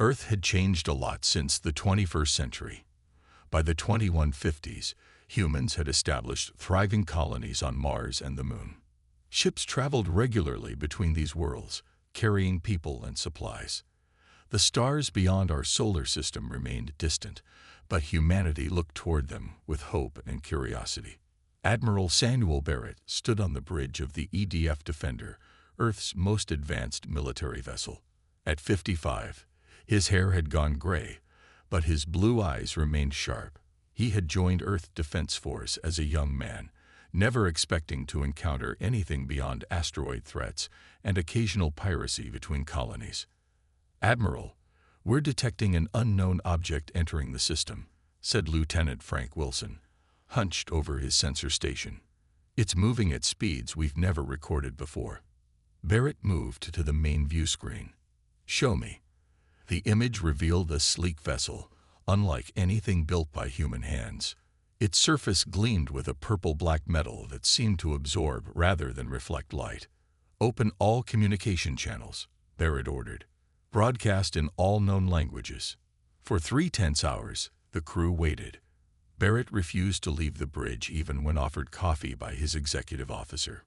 Earth had changed a lot since the 21st century. By the 2150s, humans had established thriving colonies on Mars and the Moon. Ships traveled regularly between these worlds, carrying people and supplies. The stars beyond our solar system remained distant, but humanity looked toward them with hope and curiosity. Admiral Samuel Barrett stood on the bridge of the EDF Defender, Earth's most advanced military vessel. At 55, his hair had gone gray, but his blue eyes remained sharp. He had joined Earth Defense Force as a young man, never expecting to encounter anything beyond asteroid threats and occasional piracy between colonies. "Admiral, we're detecting an unknown object entering the system," said Lieutenant Frank Wilson, hunched over his sensor station. "It's moving at speeds we've never recorded before." Barrett moved to the main view screen. "Show me." The image revealed a sleek vessel, unlike anything built by human hands. Its surface gleamed with a purple-black metal that seemed to absorb rather than reflect light. "Open all communication channels," Barrett ordered. "Broadcast in all known languages." For 3 tense hours, the crew waited. Barrett refused to leave the bridge even when offered coffee by his executive officer.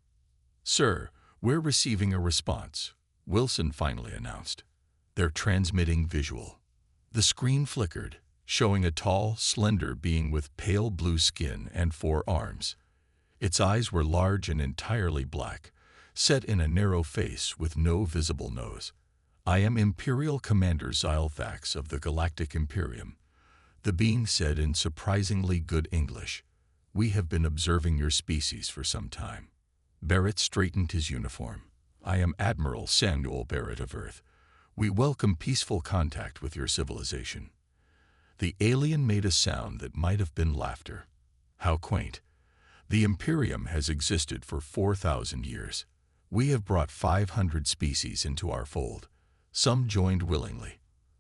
"Sir, we're receiving a response," Wilson finally announced. "They're transmitting visual." The screen flickered, showing a tall, slender being with pale blue skin and 4 arms. Its eyes were large and entirely black, set in a narrow face with no visible nose. "I am Imperial Commander Xylthax of the Galactic Imperium," the being said in surprisingly good English. "We have been observing your species for some time." Barrett straightened his uniform. "I am Admiral Samuel Barrett of Earth. We welcome peaceful contact with your civilization." The alien made a sound that might have been laughter. "How quaint. The Imperium has existed for 4,000 years. We have brought 500 species into our fold. Some joined willingly.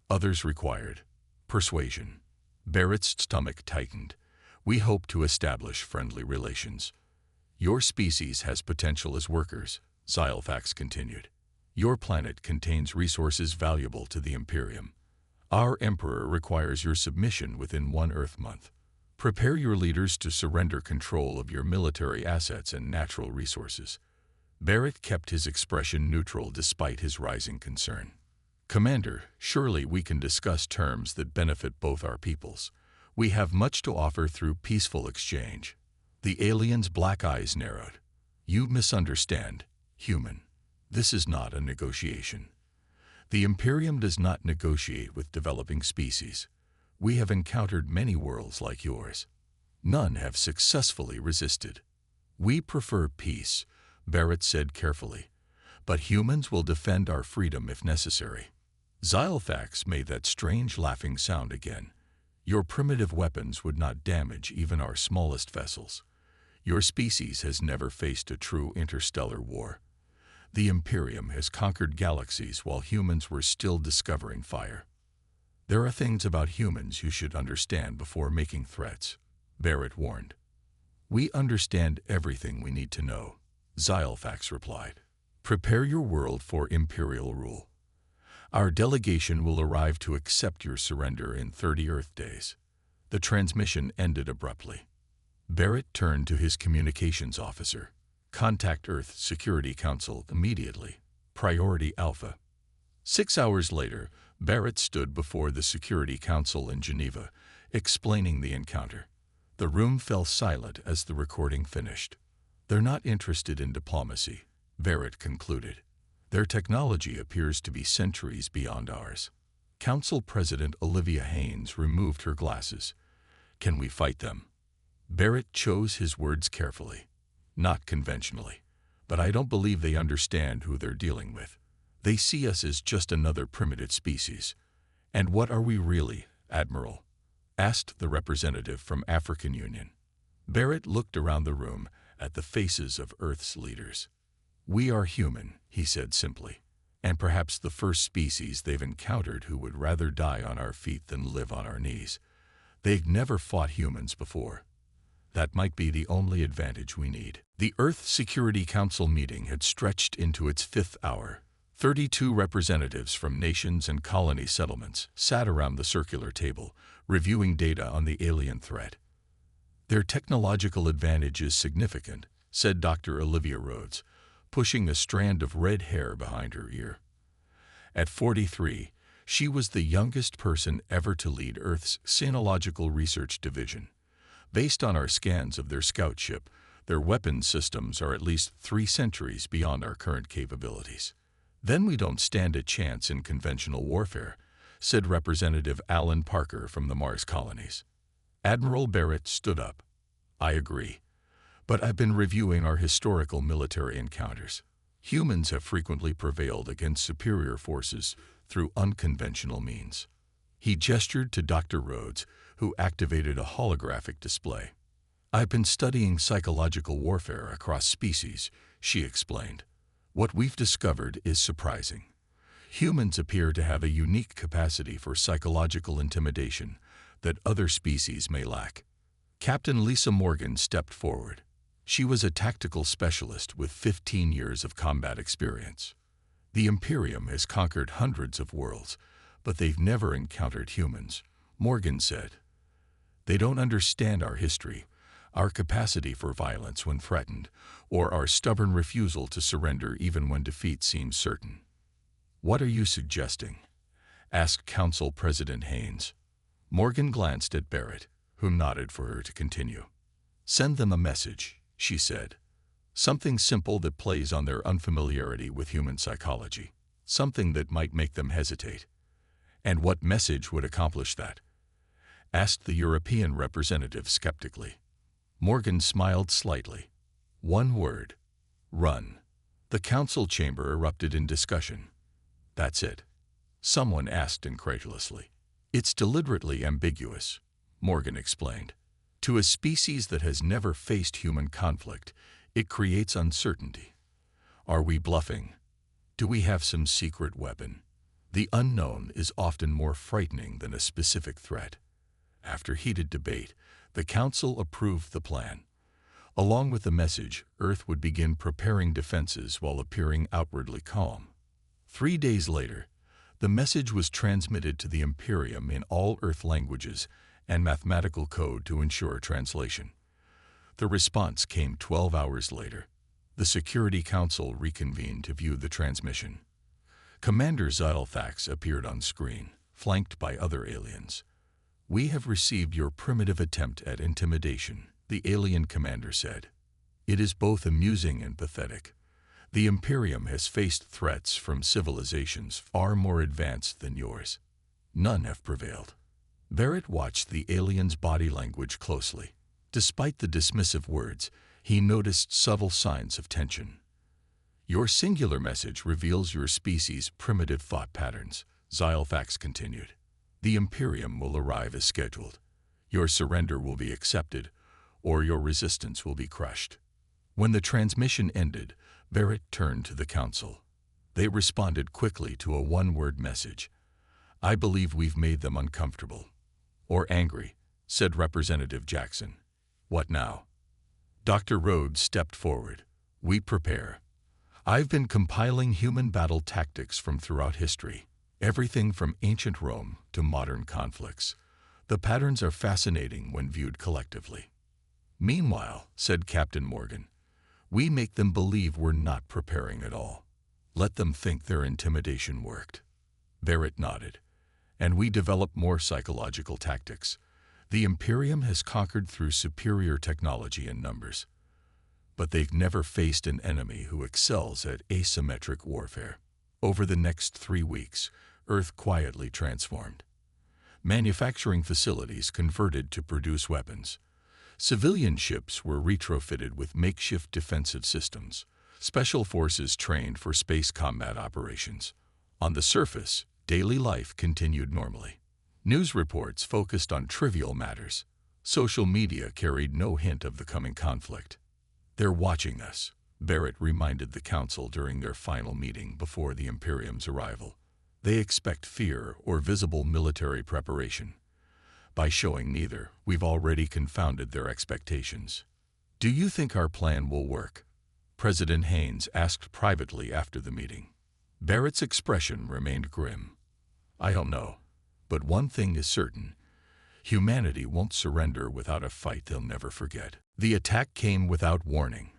Others required persuasion." Barrett's stomach tightened. "We hope to establish friendly relations." "Your species has potential as workers," Xylthax continued. "Your planet contains resources valuable to the Imperium. Our Emperor requires your submission within 1 Earth month. Prepare your leaders to surrender control of your military assets and natural resources." Barrett kept his expression neutral despite his rising concern. "Commander, surely we can discuss terms that benefit both our peoples. We have much to offer through peaceful exchange." The alien's black eyes narrowed. "You misunderstand, human. This is not a negotiation. The Imperium does not negotiate with developing species. We have encountered many worlds like yours. None have successfully resisted. We prefer peace," Barrett said carefully, "but humans will defend our freedom if necessary." Xylthax made that strange laughing sound again. "Your primitive weapons would not damage even our smallest vessels. Your species has never faced a true interstellar war. The Imperium has conquered galaxies while humans were still discovering fire. There are things about humans you should understand before making threats," Barrett warned. "We understand everything we need to know," Xylthax replied. "Prepare your world for Imperial rule. Our delegation will arrive to accept your surrender in 30 Earth days." The transmission ended abruptly. Barrett turned to his communications officer. "Contact Earth Security Council immediately. Priority Alpha." 6 hours later, Barrett stood before the Security Council in Geneva, explaining the encounter. The room fell silent as the recording finished. "They're not interested in diplomacy," Barrett concluded. "Their technology appears to be centuries beyond ours." Council President Olivia Haynes removed her glasses. "Can we fight them?" Barrett chose his words carefully. "Not conventionally, but I don't believe they understand who they're dealing with. They see us as just another primitive species." "And what are we really, Admiral?" asked the representative from African Union. Barrett looked around the room at the faces of Earth's leaders. "We are human," he said simply, "and perhaps the first species they've encountered who would rather die on our feet than live on our knees. They've never fought humans before. That might be the only advantage we need." The Earth Security Council meeting had stretched into its 5th hour. 32 representatives from nations and colony settlements sat around the circular table, reviewing data on the alien threat. "Their technological advantage is significant," said Dr. Olivia Rhodes, pushing a strand of red hair behind her ear. At 43, she was the youngest person ever to lead Earth's Xenological Research Division. "Based on our scans of their scout ship, their weapons systems are at least 3 centuries beyond our current capabilities. Then we don't stand a chance in conventional warfare," said Representative Alan Parker from the Mars colonies. Admiral Barrett stood up. "I agree. But I've been reviewing our historical military encounters. Humans have frequently prevailed against superior forces through unconventional means." He gestured to Dr. Rhodes, who activated a holographic display. "I've been studying psychological warfare across species," she explained. "What we've discovered is surprising. Humans appear to have a unique capacity for psychological intimidation that other species may lack." Captain Lisa Morgan stepped forward. She was a tactical specialist with 15 years of combat experience. "The Imperium has conquered hundreds of worlds, but they've never encountered humans," Morgan said. "They don't understand our history, our capacity for violence when threatened, or our stubborn refusal to surrender even when defeat seems certain." "What are you suggesting?" asked Council President Haynes. Morgan glanced at Barrett, who nodded for her to continue. "Send them a message," she said. "Something simple that plays on their unfamiliarity with human psychology. Something that might make them hesitate." "And what message would accomplish that?" asked the European representative skeptically. Morgan smiled slightly. "One word: run." The council chamber erupted in discussion. "That's it?" someone asked incredulously. "It's deliberately ambiguous," Morgan explained. "To a species that has never faced human conflict, it creates uncertainty. Are we bluffing? Do we have some secret weapon? The unknown is often more frightening than a specific threat." After heated debate, the council approved the plan. Along with the message, Earth would begin preparing defenses while appearing outwardly calm. 3 days later, the message was transmitted to the Imperium in all Earth languages and mathematical code to ensure translation. The response came 12 hours later. The Security Council reconvened to view the transmission. Commander Xylofax appeared on screen, flanked by other aliens. "We have received your primitive attempt at intimidation," the alien commander said. "It is both amusing and pathetic. The Imperium has faced threats from civilizations far more advanced than yours. None have prevailed." Barrett watched the alien's body language closely. Despite the dismissive words, he noticed subtle signs of tension. "Your singular message reveals your species' primitive thought patterns," Xylofax continued. "The Imperium will arrive as scheduled. Your surrender will be accepted, or your resistance will be crushed." When the transmission ended, Barrett turned to the council. They responded quickly to a one-word message. "I believe we've made them uncomfortable." "Or angry," said Representative Jackson. "What now?" Dr. Rhodes stepped forward. "We prepare. I've been compiling human battle tactics from throughout history, everything from ancient Rome to modern conflicts. The patterns are fascinating when viewed collectively." "Meanwhile," said Captain Morgan, "we make them believe we're not preparing at all. Let them think their intimidation worked." Barrett nodded. "And we develop more psychological tactics. The Imperium has conquered through superior technology and numbers. But they've never faced an enemy who excels at asymmetric warfare." Over the next 3 weeks, Earth quietly transformed. Manufacturing facilities converted to produce weapons. Civilian ships were retrofitted with makeshift defensive systems. Special forces trained for space combat operations. On the surface, daily life continued normally. News reports focused on trivial matters. Social media carried no hint of the coming conflict. "They're watching us," Barrett reminded the council during their final meeting before the Imperium's arrival. "They expect fear or visible military preparation. By showing neither, we've already confounded their expectations." "Do you think our plan will work?" President Haynes asked privately after the meeting. Barrett's expression remained grim. "I don't know, but one thing is certain. Humanity won't surrender without a fight they'll never forget." The attack came without warning.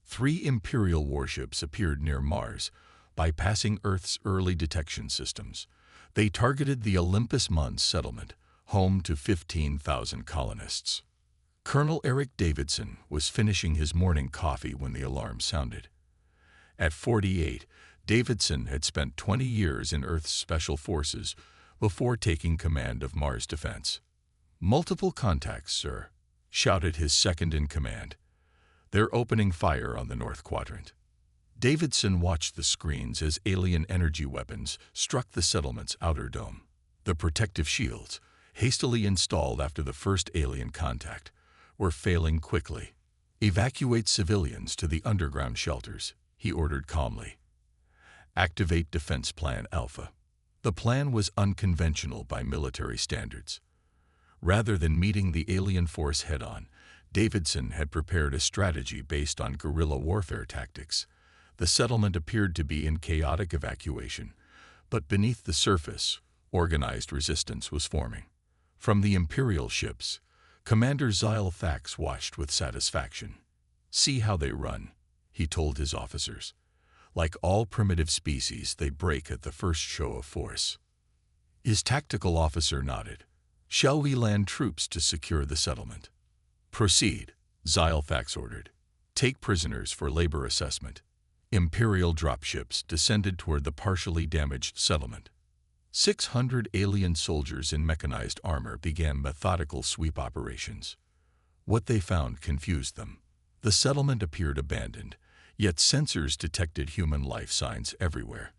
3 Imperial warships appeared near Mars, bypassing Earth's early detection systems. They targeted the Olympus Mons settlement, home to 15,000 colonists. Colonel Eric Davidson was finishing his morning coffee when the alarm sounded. At 48, Davidson had spent 20 years in Earth's Special Forces before taking command of Mars Defense. "Multiple contacts, sir," shouted his second-in-command. "They're opening fire on the North Quadrant." Davidson watched the screens as alien energy weapons struck the settlement's outer dome. The protective shields, hastily installed after the first alien contact, were failing quickly. "Evacuate civilians to the underground shelters," he ordered calmly. "Activate Defense Plan Alpha." The plan was unconventional by military standards. Rather than meeting the alien force head-on, Davidson had prepared a strategy based on guerrilla warfare tactics. The settlement appeared to be in chaotic evacuation, but beneath the surface, organized resistance was forming. From the Imperial ships, Commander Zyle Thax watched with satisfaction. "See how they run," he told his officers. "Like all primitive species, they break at the first show of force." His tactical officer nodded. "Shall we land troops to secure the settlement?" "Proceed," Zyle Thax ordered. "Take prisoners for labor assessment." Imperial dropships descended toward the partially damaged settlement. 600 alien soldiers in mechanized armor began methodical sweep operations. What they found confused them. The settlement appeared abandoned, yet sensors detected human life signs everywhere.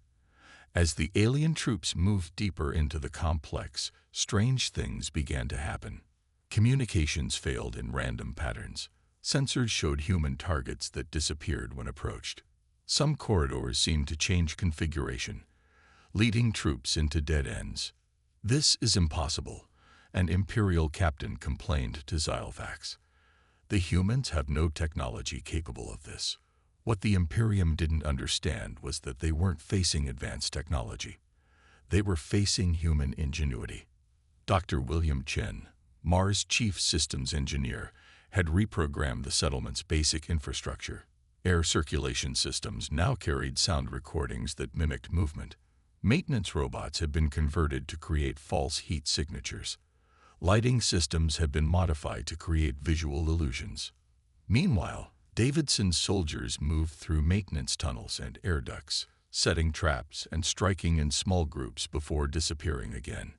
As the alien troops moved deeper into the complex, strange things began to happen. Communications failed in random patterns. Sensors showed human targets that disappeared when approached. Some corridors seemed to change configuration, leading troops into dead ends. "This is impossible," an Imperial captain complained to Zyle Thax. "The humans have no technology capable of this." What the Imperium didn't understand was that they weren't facing advanced technology. They were facing human ingenuity. Dr. William Chen, Mars' chief systems engineer, had reprogrammed the settlement's basic infrastructure. Air circulation systems now carried sound recordings that mimicked movement. Maintenance robots had been converted to create false heat signatures. Lighting systems had been modified to create visual illusions. Meanwhile, Davidson's soldiers moved through maintenance tunnels and air ducts, setting traps and striking in small groups before disappearing again.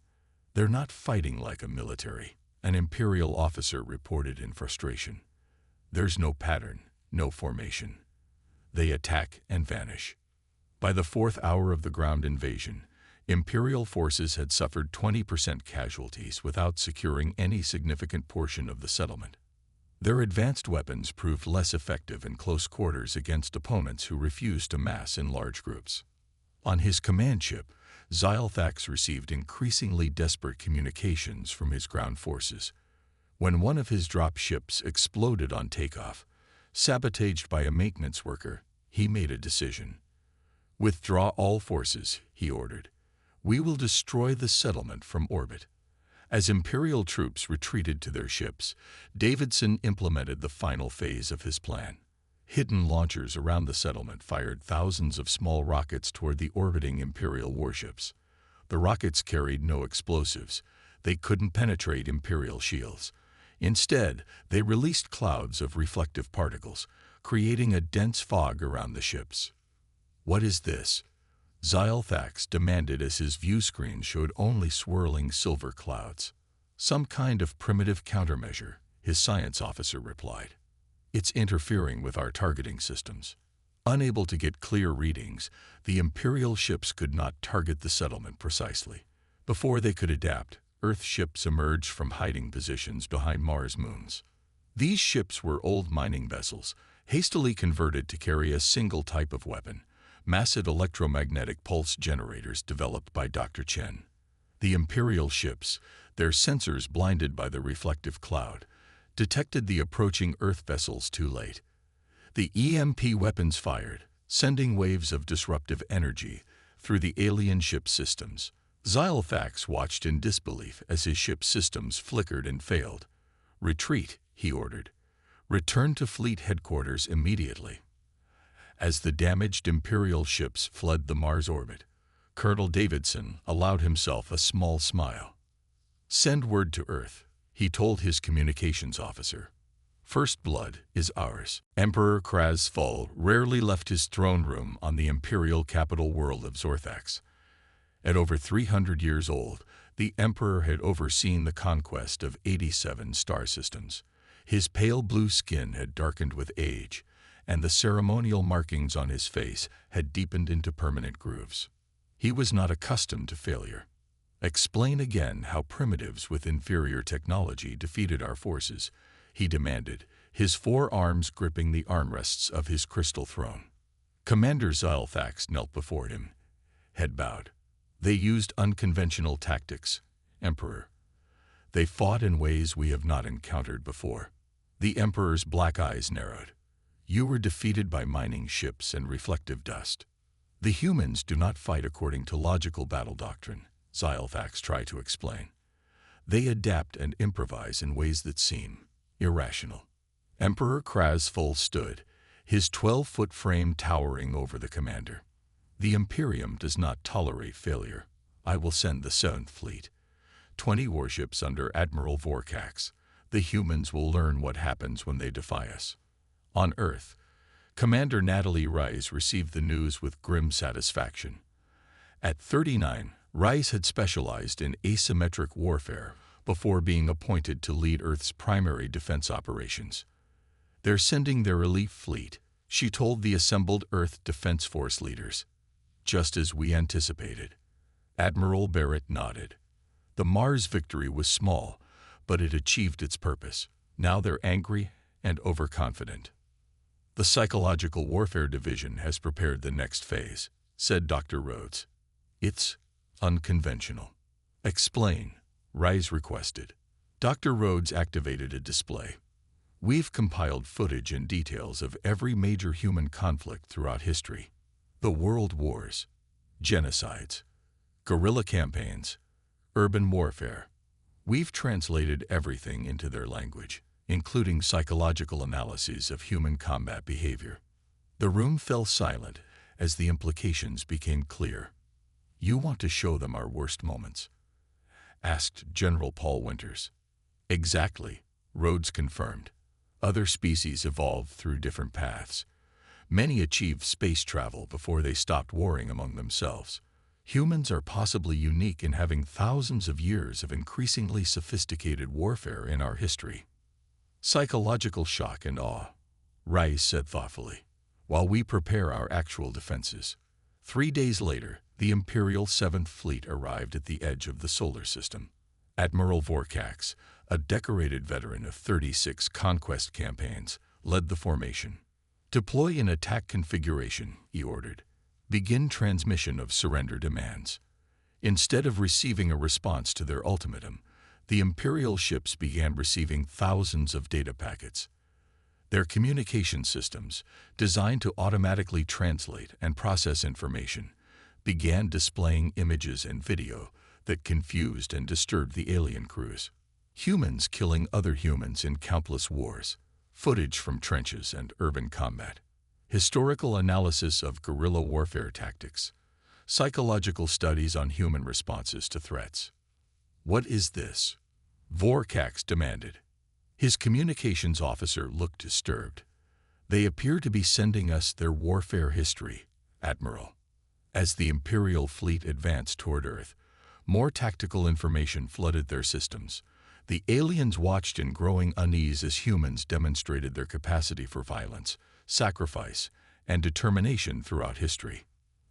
"They're not fighting like a military," an Imperial officer reported in frustration. "There's no pattern, no formation. They attack and vanish." By the 4th hour of the ground invasion, Imperial forces had suffered 20% casualties without securing any significant portion of the settlement. Their advanced weapons proved less effective in close quarters against opponents who refused to mass in large groups. On his command ship, Zyle Thax received increasingly desperate communications from his ground forces. When one of his drop ships exploded on takeoff, sabotaged by a maintenance worker, he made a decision. "Withdraw all forces," he ordered. "We will destroy the settlement from orbit." As Imperial troops retreated to their ships, Davidson implemented the final phase of his plan. Hidden launchers around the settlement fired thousands of small rockets toward the orbiting Imperial warships. The rockets carried no explosives. They couldn't penetrate Imperial shields. Instead, they released clouds of reflective particles, creating a dense fog around the ships. "What is this?" Zyle Thax demanded as his view screen showed only swirling silver clouds. "Some kind of primitive countermeasure," his science officer replied. "It's interfering with our targeting systems." Unable to get clear readings, the Imperial ships could not target the settlement precisely. Before they could adapt, Earth ships emerged from hiding positions behind Mars moons. These ships were old mining vessels, hastily converted to carry a single type of weapon: massive electromagnetic pulse generators developed by Dr. Chen. The Imperial ships, their sensors blinded by the reflective cloud, detected the approaching Earth vessels too late. The EMP weapons fired, sending waves of disruptive energy through the alien ship systems. Xylofax watched in disbelief as his ship's systems flickered and failed. "Retreat," he ordered. "Return to fleet headquarters immediately." As the damaged Imperial ships fled the Mars orbit, Colonel Davidson allowed himself a small smile. "Send word to Earth," he told his communications officer. "First blood is ours." Emperor Krasful rarely left his throne room on the imperial capital world of Zorthax. At over 300 years old, the Emperor had overseen the conquest of 87 star systems. His pale blue skin had darkened with age, and the ceremonial markings on his face had deepened into permanent grooves. He was not accustomed to failure. "Explain again how primitives with inferior technology defeated our forces," he demanded, his forearms gripping the armrests of his crystal throne. Commander Xylofax knelt before him, head bowed. "They used unconventional tactics, Emperor. They fought in ways we have not encountered before." The Emperor's black eyes narrowed. "You were defeated by mining ships and reflective dust. The humans do not fight according to logical battle doctrine," Xylofax tried to explain. "They adapt and improvise in ways that seem irrational." Emperor Krasful stood, his 12-foot frame towering over the commander. "The Imperium does not tolerate failure. I will send the 7th Fleet. 20 warships under Admiral Vorkax. The humans will learn what happens when they defy us." On Earth, Commander Natalie Rice received the news with grim satisfaction. At 39, Rice had specialized in asymmetric warfare before being appointed to lead Earth's primary defense operations. "They're sending their elite fleet," she told the assembled Earth Defense Force leaders. "Just as we anticipated." Admiral Barrett nodded. The Mars victory was small, but it achieved its purpose. Now they're angry and overconfident. "The Psychological Warfare Division has prepared the next phase," said Dr. Rhodes. "It's unconventional." "Explain," Rice requested. Dr. Rhodes activated a display. "We've compiled footage and details of every major human conflict throughout history. The world wars, genocides, guerrilla campaigns, urban warfare. We've translated everything into their language, including psychological analyses of human combat behavior." The room fell silent as the implications became clear. "You want to show them our worst moments?" asked General Paul Winters. "Exactly," Rhodes confirmed. "Other species evolved through different paths. Many achieved space travel before they stopped warring among themselves. Humans are possibly unique in having thousands of years of increasingly sophisticated warfare in our history." "Psychological shock and awe," Rice said thoughtfully, "while we prepare our actual defenses." 3 days later, the Imperial 7th Fleet arrived at the edge of the solar system. Admiral Vorkax, a decorated veteran of 36 conquest campaigns, led the formation. "Deploy in attack configuration," he ordered. "Begin transmission of surrender demands." Instead of receiving a response to their ultimatum, the Imperial ships began receiving thousands of data packets. Their communication systems, designed to automatically translate and process information, began displaying images and video that confused and disturbed the alien crews. Humans killing other humans in countless wars, footage from trenches and urban combat, historical analysis of guerrilla warfare tactics, psychological studies on human responses to threats. "What is this?" Vorkax demanded. His communications officer looked disturbed. "They appear to be sending us their warfare history, Admiral." As the Imperial fleet advanced toward Earth, more tactical information flooded their systems. The aliens watched in growing unease as humans demonstrated their capacity for violence, sacrifice, and determination throughout history.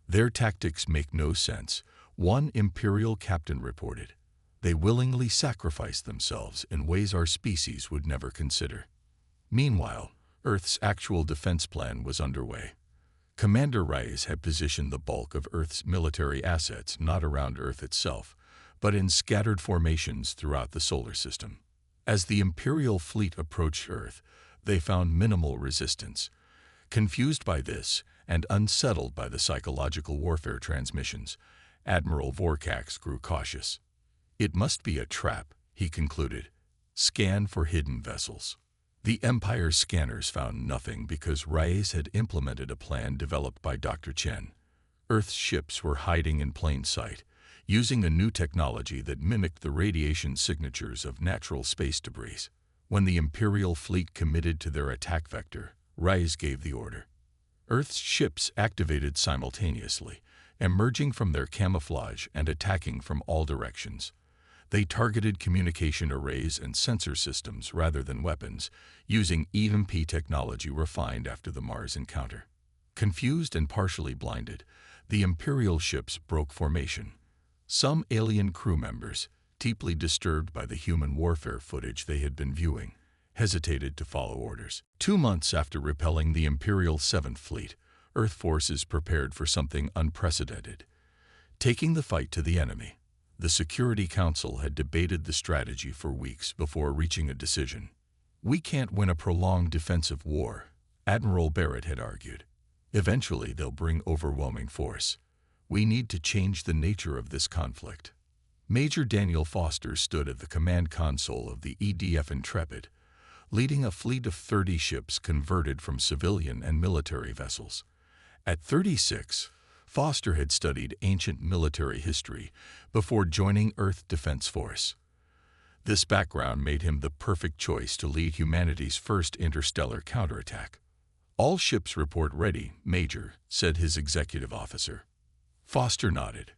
"Their tactics make no sense," one Imperial captain reported. "They willingly sacrifice themselves in ways our species would never consider." Meanwhile, Earth's actual defense plan was underway. Commander Rice had positioned the bulk of Earth's military assets not around Earth itself, but in scattered formations throughout the solar system. As the Imperial fleet approached Earth, they found minimal resistance. Confused by this, and unsettled by the psychological warfare transmissions, Admiral Vorkax grew cautious. "It must be a trap," he concluded. "Scan for hidden vessels." The Empire's scanners found nothing because Reyes had implemented a plan developed by Dr. Chen. Earth's ships were hiding in plain sight, using a new technology that mimicked the radiation signatures of natural space debris. When the Imperial fleet committed to their attack vector, Reyes gave the order. Earth's ships activated simultaneously, emerging from their camouflage and attacking from all directions. They targeted communication arrays and sensor systems rather than weapons, using EMP technology refined after the Mars encounter. Confused and partially blinded, the Imperial ships broke formation. Some alien crew members, deeply disturbed by the human warfare footage they had been viewing, hesitated to follow orders. 2 months after repelling the Imperial 7th Fleet, Earth forces prepared for something unprecedented. Taking the fight to the enemy, the Security Council had debated the strategy for weeks before reaching a decision. "We can't win a prolonged defensive war," Admiral Barrett had argued. "Eventually they'll bring overwhelming force. We need to change the nature of this conflict." Major Daniel Foster stood at the command console of the EDF Intrepid, leading a fleet of 30 ships converted from civilian and military vessels. At 36, Foster had studied ancient military history before joining Earth Defense Force. This background made him the perfect choice to lead humanity's first interstellar counterattack. "All ships report ready, Major," said his executive officer. Foster nodded.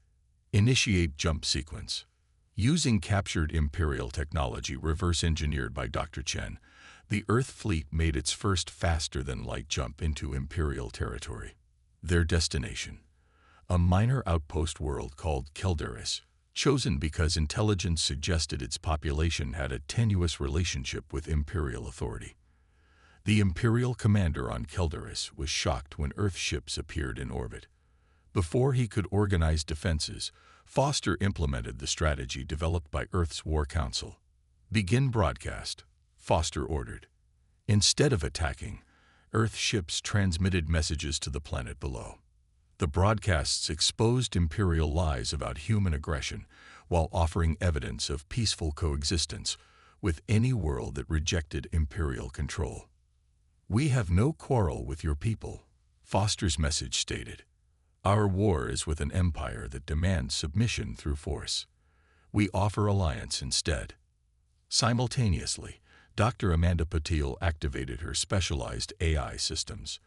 "Initiate jump sequence." Using captured Imperial technology reverse-engineered by Dr. Chen, the Earth fleet made its first faster-than-light jump into Imperial territory. Their destination: a minor outpost world called Keldaris, chosen because intelligence suggested its population had a tenuous relationship with Imperial authority. The Imperial commander on Keldaris was shocked when Earth ships appeared in orbit. Before he could organize defenses, Foster implemented the strategy developed by Earth's War Council. "Begin broadcast," Foster ordered. Instead of attacking, Earth ships transmitted messages to the planet below. The broadcasts exposed Imperial lies about human aggression while offering evidence of peaceful coexistence with any world that rejected Imperial control. "We have no quarrel with your people," Foster's message stated. "Our war is with an empire that demands submission through force. We offer alliance instead." Simultaneously, Dr. Amanda Patil activated her specialized AI systems.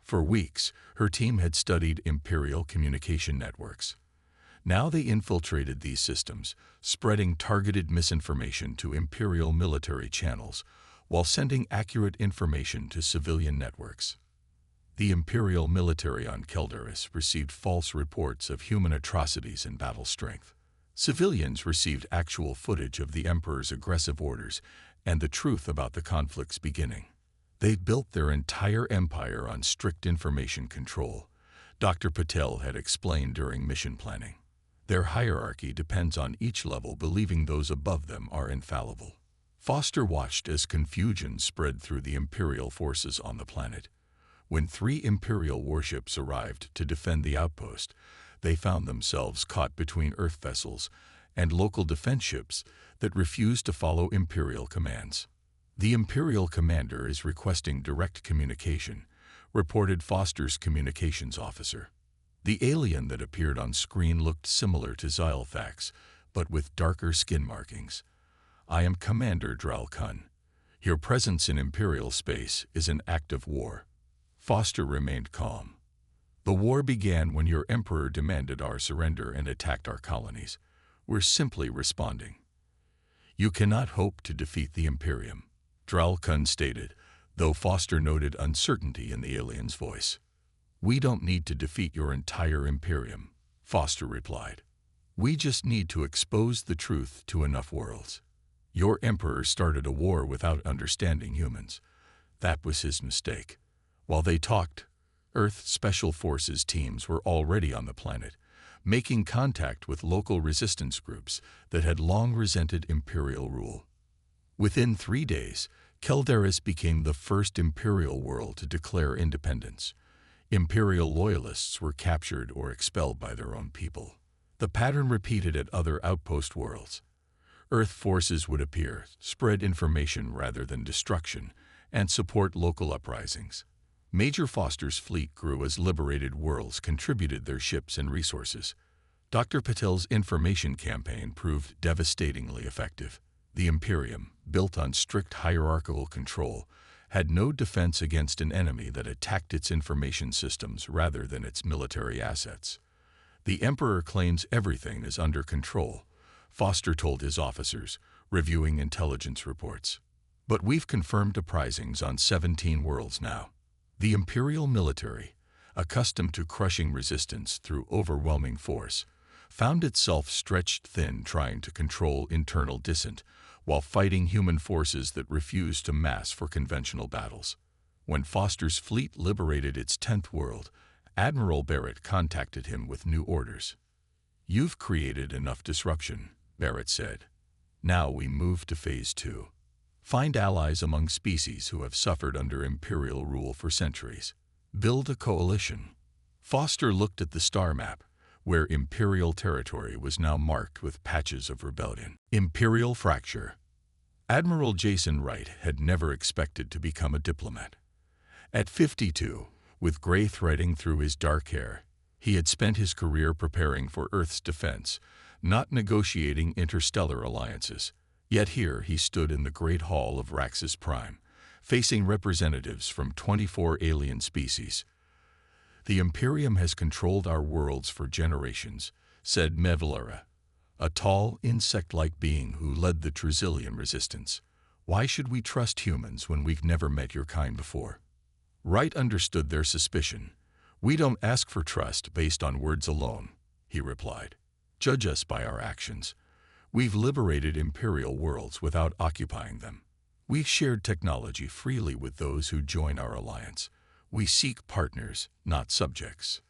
For weeks, her team had studied Imperial communication networks. Now they infiltrated these systems, spreading targeted misinformation to Imperial military channels, while sending accurate information to civilian networks. The Imperial military on Keldaris received false reports of human atrocities and battle strength. Civilians received actual footage of the Emperor's aggressive orders and the truth about the conflict's beginning. They'd built their entire empire on strict information control, Dr. Patel had explained during mission planning. Their hierarchy depends on each level believing those above them are infallible. Foster watched as confusion spread through the Imperial forces on the planet. When 3 Imperial warships arrived to defend the outpost, they found themselves caught between Earth vessels and local defense ships that refused to follow Imperial commands. "The Imperial commander is requesting direct communication," reported Foster's communications officer. The alien that appeared on screen looked similar to Xylthax, but with darker skin markings. "I am Commander Dral Kun. Your presence in Imperial space is an act of war." Foster remained calm. "The war began when your Emperor demanded our surrender and attacked our colonies. We're simply responding." "You cannot hope to defeat the Imperium," Dral Kun stated, though Foster noted uncertainty in the alien's voice. "We don't need to defeat your entire Imperium," Foster replied. "We just need to expose the truth to enough worlds. Your Emperor started a war without understanding humans. That was his mistake." While they talked, Earth Special Forces teams were already on the planet, making contact with local resistance groups that had long resented Imperial rule. Within 3 days, Keldaris became the first Imperial world to declare independence. Imperial loyalists were captured or expelled by their own people. The pattern repeated at other outpost worlds. Earth forces would appear, spread information rather than destruction, and support local uprisings. Major Foster's fleet grew as liberated worlds contributed their ships and resources. Dr. Patel's information campaign proved devastatingly effective. The Imperium, built on strict hierarchical control, had no defense against an enemy that attacked its information systems rather than its military assets. The Emperor claims everything is under control, Foster told his officers, reviewing intelligence reports. But we've confirmed uprisings on 17 worlds now. The Imperial military, accustomed to crushing resistance through overwhelming force, found itself stretched thin trying to control internal dissent while fighting human forces that refused to mass for conventional battles. When Foster's fleet liberated its 10th world, Admiral Barrett contacted him with new orders. "You've created enough disruption," Barrett said. "Now we move to Phase 2. Find allies among species who have suffered under Imperial rule for centuries. Build a coalition." Foster looked at the star map, where Imperial territory was now marked with patches of rebellion. Imperial fracture. Admiral Jason Wright had never expected to become a diplomat. At 52, with gray threading through his dark hair, he had spent his career preparing for Earth's defense, not negotiating interstellar alliances. Yet here he stood in the Great Hall of Raxus Prime, facing representatives from 24 alien species. "The Imperium has controlled our worlds for generations," said Mevalera, a tall, insect-like being who led the Trazillian resistance. "Why should we trust humans when we've never met your kind before?" Wright understood their suspicion. "We don't ask for trust based on words alone," he replied. "Judge us by our actions. We've liberated Imperial worlds without occupying them. We've shared technology freely with those who join our alliance. We seek partners, not subjects."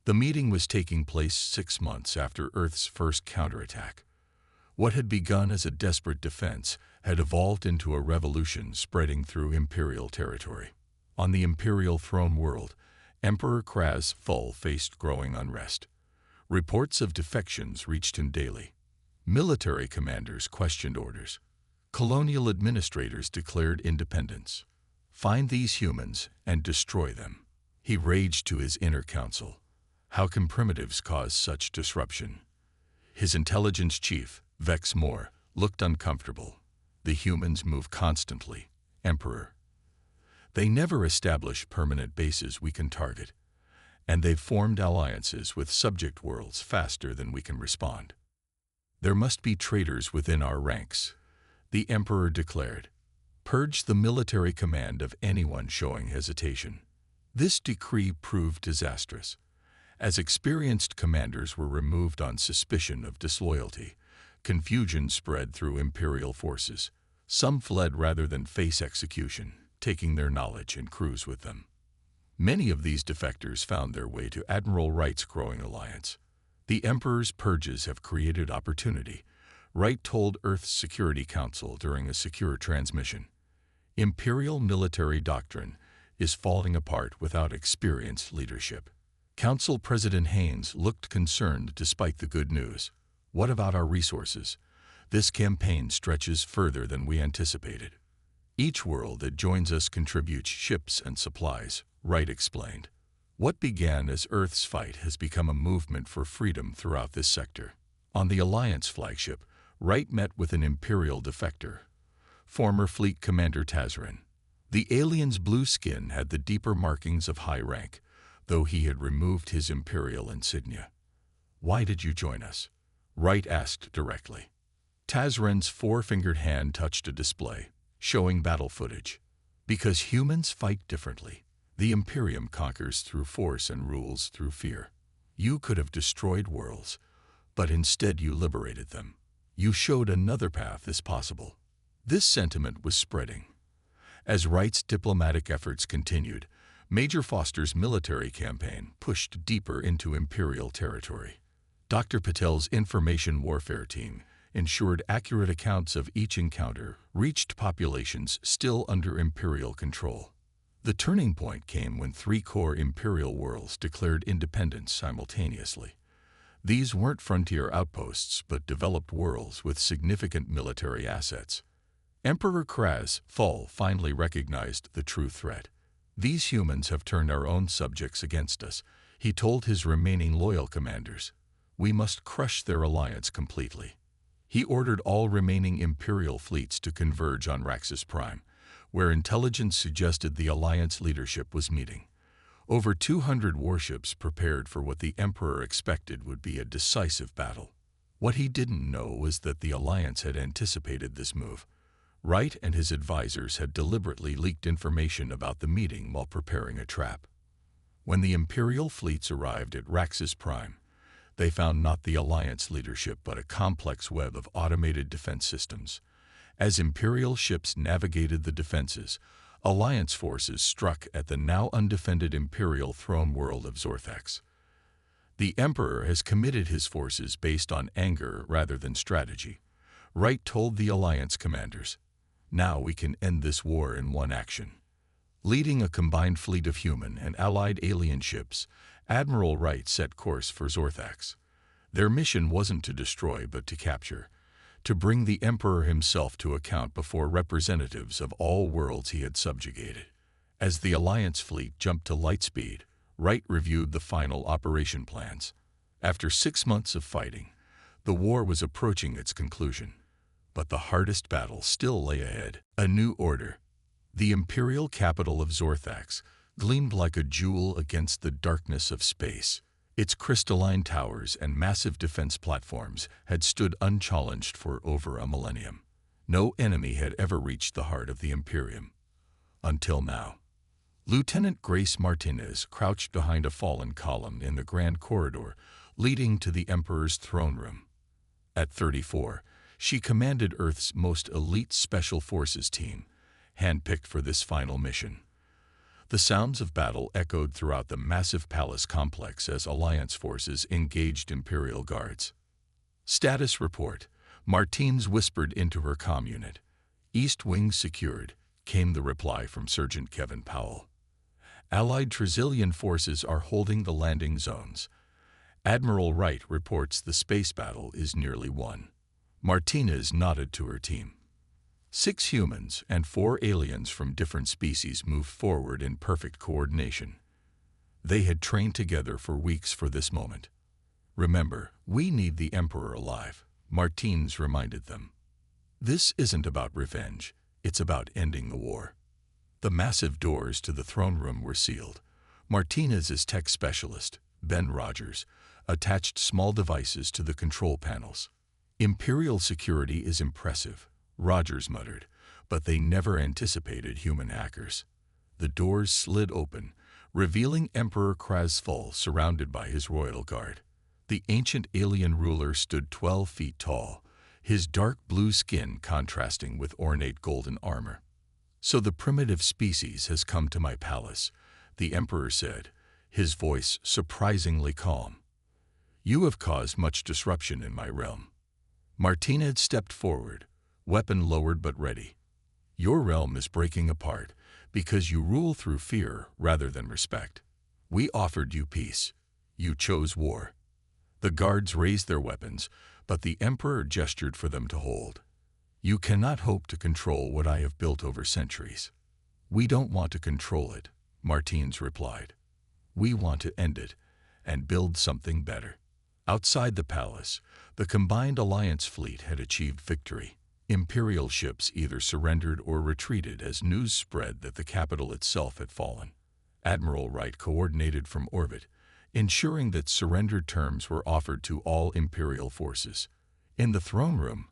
The meeting was taking place 6 months after Earth's first counterattack. What had begun as a desperate defense had evolved into a revolution spreading through Imperial territory. On the Imperial throne world, Emperor Kraz Full faced growing unrest. Reports of defections reached him daily. Military commanders questioned orders. Colonial administrators declared independence. "Find these humans and destroy them." He raged to his inner council. How can primitives cause such disruption? His intelligence chief, Vex Moore, looked uncomfortable. "The humans move constantly, Emperor. They never establish permanent bases we can target, and they've formed alliances with subject worlds faster than we can respond. There must be traitors within our ranks," the Emperor declared. "Purge the military command of anyone showing hesitation." This decree proved disastrous. As experienced commanders were removed on suspicion of disloyalty, confusion spread through Imperial forces. Some fled rather than face execution, taking their knowledge and crews with them. Many of these defectors found their way to Admiral Wright's growing alliance. "The Emperor's purges have created opportunity," Wright told Earth's Security Council during a secure transmission. "Imperial military doctrine is falling apart without experienced leadership." Council President Haynes looked concerned despite the good news. "What about our resources? This campaign stretches further than we anticipated. Each world that joins us contributes ships and supplies," Wright explained. "What began as Earth's fight has become a movement for freedom throughout this sector." On the Alliance flagship, Wright met with an Imperial defector, former Fleet Commander Tazrin. The alien's blue skin had the deeper markings of high rank, though he had removed his Imperial insignia. "Why did you join us?" Wright asked directly. Tazrin's four-fingered hand touched a display, showing battle footage. "Because humans fight differently. The Imperium conquers through force and rules through fear. You could have destroyed worlds, but instead you liberated them. You showed another path is possible." This sentiment was spreading. As Wright's diplomatic efforts continued, Major Foster's military campaign pushed deeper into Imperial territory. Dr. Patel's information warfare team ensured accurate accounts of each encounter reached populations still under Imperial control. The turning point came when three core imperial worlds declared independence simultaneously. These weren't frontier outposts, but developed worlds with significant military assets. Emperor Kraz Thal finally recognized the true threat. "These humans have turned our own subjects against us," he told his remaining loyal commanders. "We must crush their alliance completely." He ordered all remaining Imperial fleets to converge on Raxus Prime, where intelligence suggested the Alliance leadership was meeting. Over 200 warships prepared for what the Emperor expected would be a decisive battle. What he didn't know was that the Alliance had anticipated this move. Wright and his advisors had deliberately leaked information about the meeting while preparing a trap. When the Imperial fleets arrived at Raxus Prime, they found not the Alliance leadership but a complex web of automated defense systems. As Imperial ships navigated the defenses, Alliance forces struck at the now undefended Imperial throne world of Zorthax. "The Emperor has committed his forces based on anger rather than strategy," Wright told the Alliance commanders. "Now we can end this war in one action." Leading a combined fleet of human and allied alien ships, Admiral Wright set course for Zorthax. Their mission wasn't to destroy but to capture, to bring the Emperor himself to account before representatives of all worlds he had subjugated. As the Alliance fleet jumped to light speed, Wright reviewed the final operation plans. After 6 months of fighting, the war was approaching its conclusion. But the hardest battle still lay ahead. A new order. The imperial capital of Zorthax gleamed like a jewel against the darkness of space. Its crystalline towers and massive defense platforms had stood unchallenged for over a millennium. No enemy had ever reached the heart of the Imperium. Until now. Lieutenant Grace Martinez crouched behind a fallen column in the grand corridor leading to the Emperor's throne room. At 34, she commanded Earth's most elite Special Forces team, handpicked for this final mission. The sounds of battle echoed throughout the massive palace complex as Alliance forces engaged Imperial guards. "Status report," Martines whispered into her comm unit. "East Wing secured," came the reply from Sergeant Kevin Powell. "Allied Trazillian forces are holding the landing zones. Admiral Wright reports the space battle is nearly won." Martinez nodded to her team. 6 humans and 4 aliens from different species moved forward in perfect coordination. They had trained together for weeks for this moment. "Remember, we need the Emperor alive," Martines reminded them. "This isn't about revenge, it's about ending the war." The massive doors to the throne room were sealed. Martinez's tech specialist, Ben Rogers, attached small devices to the control panels. "Imperial security is impressive," Rogers muttered, but they never anticipated human hackers. The doors slid open, revealing Emperor Krasful surrounded by his royal guard. The ancient alien ruler stood 12 feet tall, his dark blue skin contrasting with ornate golden armor. "So the primitive species has come to my palace," the Emperor said, his voice surprisingly calm. "You have caused much disruption in my realm." Martinez stepped forward, weapon lowered but ready. "Your realm is breaking apart because you rule through fear rather than respect. We offered you peace. You chose war." The guards raised their weapons, but the Emperor gestured for them to hold. "You cannot hope to control what I have built over centuries." "We don't want to control it," Martines replied. "We want to end it and build something better." Outside the palace, the combined Alliance fleet had achieved victory. Imperial ships either surrendered or retreated as news spread that the capital itself had fallen. Admiral Wright coordinated from orbit, ensuring that surrender terms were offered to all Imperial forces. In the throne room,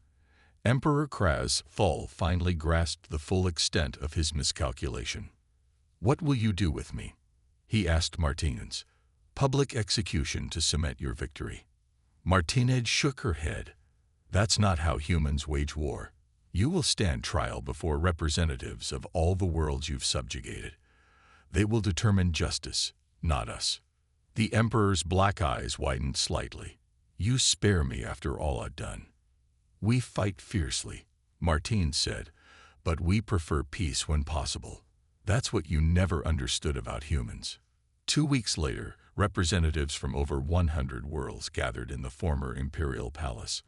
Emperor Krasful finally grasped the full extent of his miscalculation. "What will you do with me?" he asked Martinez. "Public execution to cement your victory." Martinez shook her head. "That's not how humans wage war. You will stand trial before representatives of all the worlds you've subjugated. They will determine justice, not us." The Emperor's black eyes widened slightly. "You spare me after all I've done." "We fight fiercely," Martines said, "but we prefer peace when possible. That's what you never understood about humans. 2 weeks later, representatives from over 100 worlds gathered in the former Imperial Palace.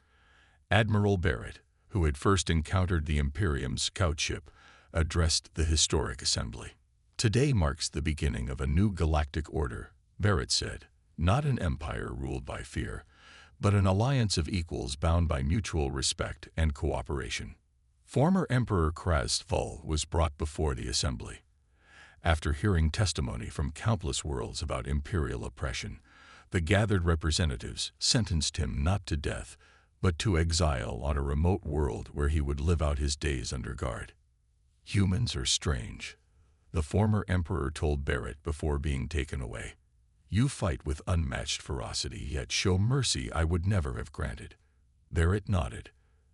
Admiral Barrett, who had first encountered the Imperium's scout ship, addressed the historic assembly. "Today marks the beginning of a new galactic order," Barrett said. "Not an empire ruled by fear, but an alliance of equals bound by mutual respect and cooperation." Former Emperor Kraz was brought before the assembly. After hearing testimony from countless worlds about imperial oppression, the gathered representatives sentenced him not to death, but to exile on a remote world where he would live out his days under guard. "Humans are strange," the former emperor told Barrett before being taken away. "You fight with unmatched ferocity, yet show mercy I would never have granted." Barrett nodded.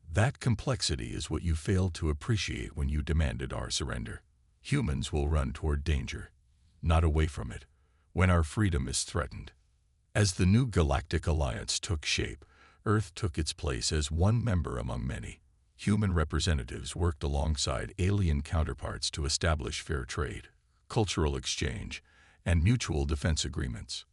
"That complexity is what you failed to appreciate when you demanded our surrender. Humans will run toward danger, not away from it, when our freedom is threatened." As the new Galactic Alliance took shape, Earth took its place as one member among many. Human representatives worked alongside alien counterparts to establish fair trade, cultural exchange, and mutual defense agreements.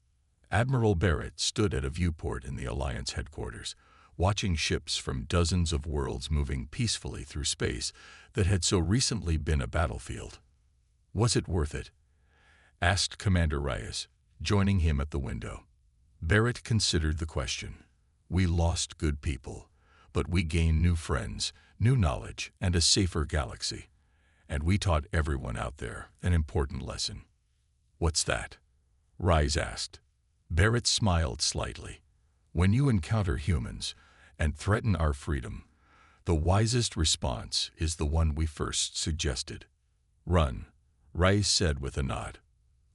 Admiral Barrett stood at a viewport in the Alliance headquarters, watching ships from dozens of worlds moving peacefully through space that had so recently been a battlefield. "Was it worth it?" asked Commander Reyes, joining him at the window. Barrett considered the question. "We lost good people, but we gained new friends, new knowledge, and a safer galaxy. And we taught everyone out there an important lesson." "What's that?" Reyes asked. Barrett smiled slightly. "When you encounter humans and threaten our freedom, the wisest response is the one we first suggested. Run," Reyes said with a nod.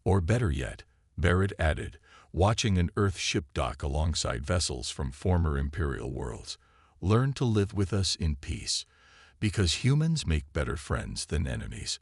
"Or better yet," Barrett added, watching an Earth ship dock alongside vessels from former Imperial worlds, "learn to live with us in peace, because humans make better friends than enemies."